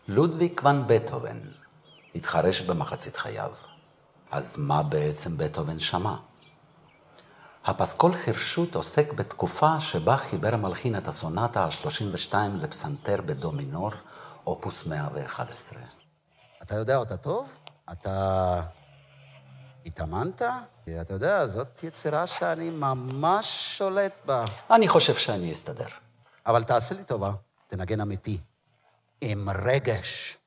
לודוויג ון בטהובן התחרש במחצית חייו. אז מה בעצם בטהובן שמע? הפסקול חירשות עוסק בתקופה שבה חיבר המלחין את הסונטה ה-32 לפסנתר בדו מינור, אופוס 111. אתה יודע אותה טוב? אתה התאמנת? אתה יודע, זאת יצירה שאני ממש שולט בה. אני חושב שאני אסתדר. אבל תעשה לי טובה, תנגן אמיתי. עם רגש.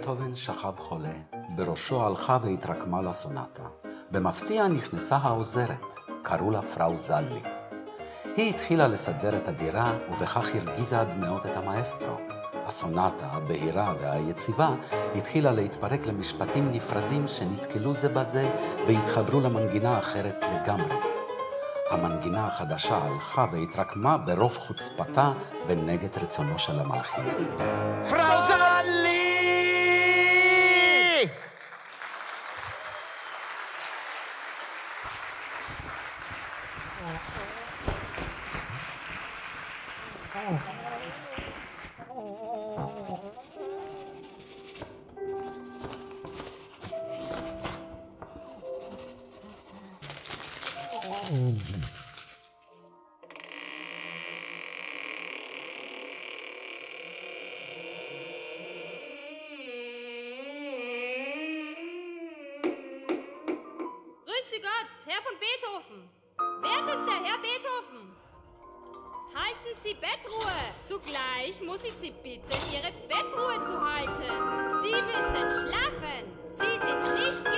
בטהובן שכב חולה, בראשו הלכה והתרקמה לסונטה. במפתיע נכנסה העוזרת, קראו לה פראו זלי. היא התחילה לסדר את הדירה, ובכך הרגיזה עד מאוד את המאסטרו. הסונטה, הבהירה והיציבה, התחילה להתפרק למשפטים נפרדים שנתקלו זה בזה, והתחברו למנגינה אחרת לגמרי. המנגינה החדשה הלכה והתרקמה ברוב חוצפתה ונגד רצונו של המלחין. פראו זלי! Grüße Gott, Herr von Beethoven. Wertester Herr Beethoven. Halten Sie Bettruhe. Zugleich muss ich Sie bitten, Ihre Bettruhe zu halten. Sie müssen schlafen. Sie sind nicht